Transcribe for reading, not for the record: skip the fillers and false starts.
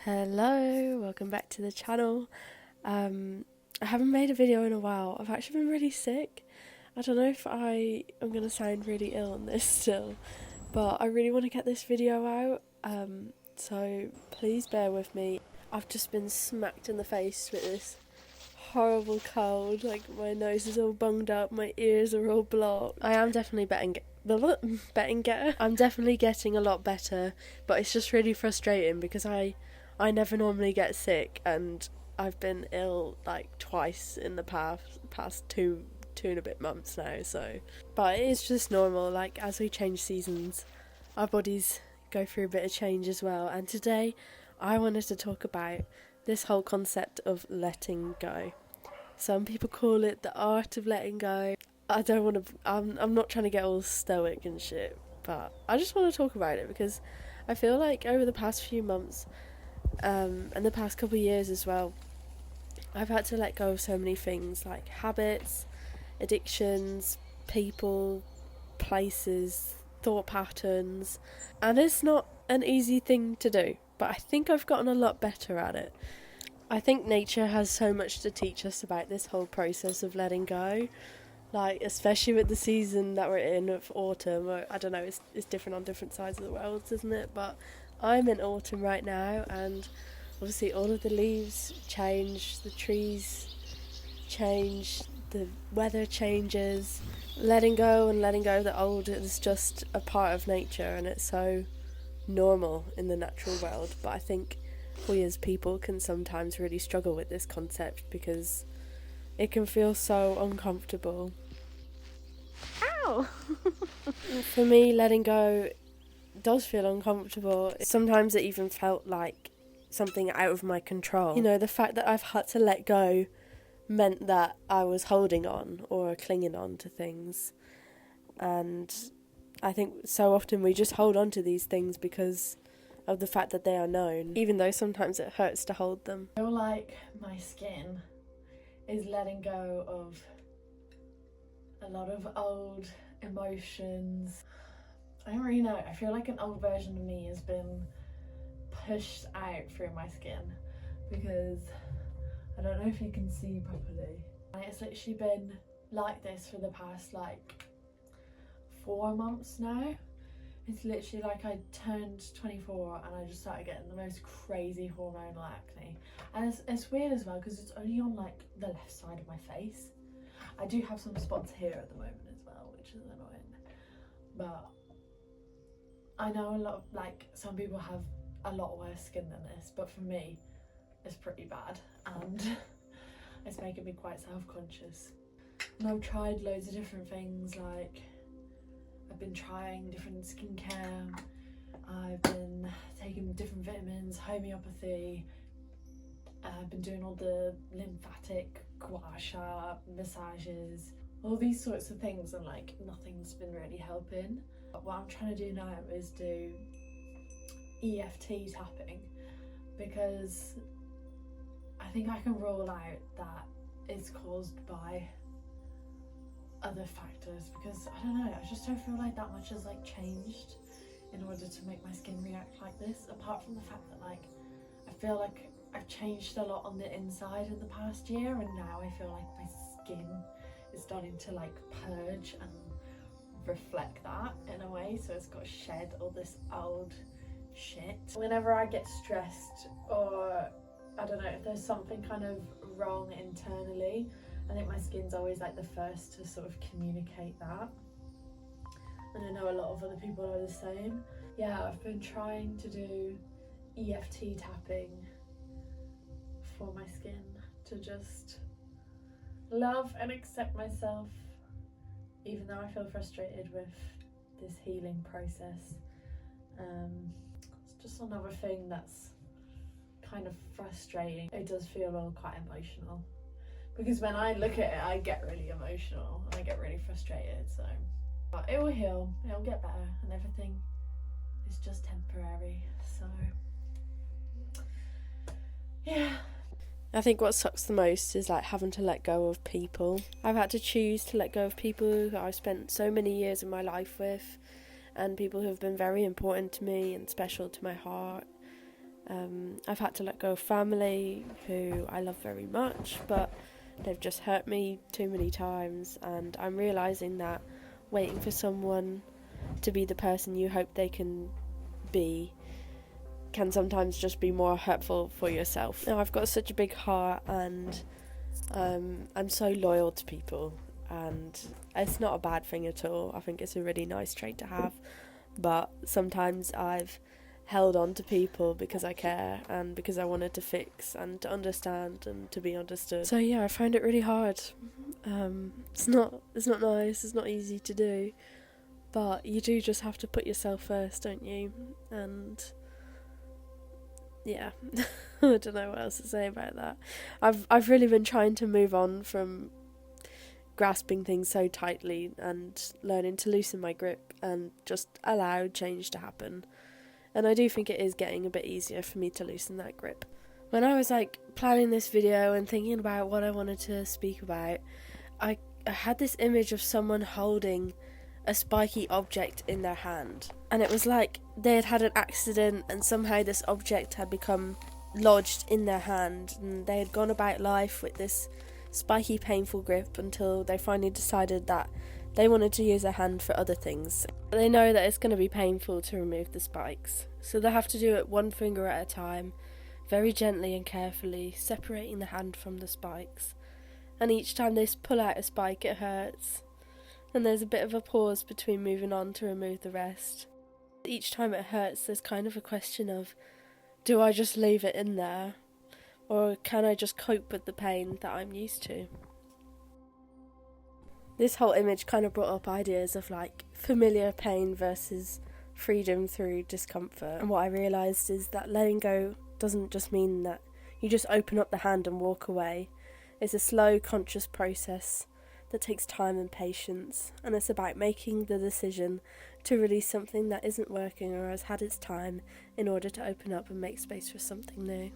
Hello, welcome back to the channel. I haven't made a video in a while. I've actually been really sick. I don't know if I am going to sound really ill on this still, but I really want to get this video out, so please bear with me. I've just been smacked in the face with this horrible cold, like my nose is all bunged up, my ears are all blocked. I am definitely I'm definitely getting a lot better, but it's just really frustrating because I never normally get sick, and I've been ill like twice in the past two and a bit months now, so. But it's just normal, like as we change seasons, our bodies go through a bit of change as well. And today I wanted to talk about this whole concept of letting go. Some people call it the art of letting go. I'm not trying to get all stoic and shit, but I just want to talk about it because I feel like over the past few months, and the past couple of years as well, I've had to let go of so many things, like habits, addictions, people, places, thought patterns, and it's not an easy thing to do, but I think I've gotten a lot better at it. I think nature has so much to teach us about this whole process of letting go, like especially with the season that we're in of autumn. Or, I don't know, it's different on different sides of the world, isn't it? But I'm in autumn right now, and obviously all of the leaves change, the trees change, the weather changes. Letting go of the old is just a part of nature, and it's so normal in the natural world. But I think we as people can sometimes really struggle with this concept because it can feel so uncomfortable. Ow! For me, letting go does feel uncomfortable. Sometimes it even felt like something out of my control. You know, the fact that I've had to let go meant that I was holding on or clinging on to things. And I think so often we just hold on to these things because of the fact that they are known, even though sometimes it hurts to hold them. I feel like my skin is letting go of a lot of old emotions. I don't really know. I feel like an old version of me has been pushed out through my skin because I don't know if you can see properly. It's literally been like this for the past like 4 months now. It's literally like I turned 24 and I just started getting the most crazy hormonal acne. And it's weird as well because it's only on like the left side of my face. I do have some spots here at the moment as well, which is annoying. But I know a lot of, like, some people have a lot worse skin than this, but for me, it's pretty bad, and it's making me quite self-conscious. And I've tried loads of different things, like I've been trying different skincare, I've been taking different vitamins, homeopathy, I've been doing all the lymphatic gua sha massages, all these sorts of things, and like nothing's been really helping. But what I'm trying to do now is do EFT tapping, because I think I can rule out that it's caused by other factors, because I don't know, I just don't feel like that much has like changed in order to make my skin react like this, apart from the fact that like I feel like I've changed a lot on the inside in the past year, and now I feel like my skin is starting to like purge and reflect that in a way, so it's got to shed all this old shit. Whenever I get stressed, or I don't know, if there's something kind of wrong internally, I think my skin's always like the first to sort of communicate that, and I know a lot of other people are the same. Yeah, I've been trying to do EFT tapping for my skin to just love and accept myself, even though I feel frustrated with this healing process. It's just another thing that's kind of frustrating. It does feel all quite emotional, because when I look at it I get really emotional and I get really frustrated, so but it will heal, it'll get better, and everything is just temporary, so yeah. I think what sucks the most is like having to let go of people. I've had to choose to let go of people who I've spent so many years of my life with, and people who have been very important to me and special to my heart. I've had to let go of family who I love very much, but they've just hurt me too many times, and I'm realising that waiting for someone to be the person you hope they can be can sometimes just be more hurtful for yourself. Now, I've got such a big heart, and I'm so loyal to people, and it's not a bad thing at all. I think it's a really nice trait to have, but sometimes I've held on to people because I care and because I wanted to fix and to understand and to be understood. So yeah, I find it really hard. It's not nice, it's not easy to do, but you do just have to put yourself first, don't you? And yeah, I don't know what else to say about that. I've really been trying to move on from grasping things so tightly and learning to loosen my grip and just allow change to happen. And I do think it is getting a bit easier for me to loosen that grip. When I was planning this video and thinking about what I wanted to speak about, I had this image of someone holding a spiky object in their hand. And it was like they had had an accident and somehow this object had become lodged in their hand, and they had gone about life with this spiky, painful grip until they finally decided that they wanted to use their hand for other things. They know that it's going to be painful to remove the spikes, so they have to do it one finger at a time, very gently and carefully, separating the hand from the spikes. And each time they pull out a spike, it hurts. And there's a bit of a pause between moving on to remove the rest. Each time it hurts, there's kind of a question of, do I just leave it in there? Or can I just cope with the pain that I'm used to? This whole image kind of brought up ideas of familiar pain versus freedom through discomfort. And what I realised is that letting go doesn't just mean that you just open up the hand and walk away. It's a slow, conscious process that takes time and patience, and it's about making the decision to release something that isn't working or has had its time in order to open up and make space for something new.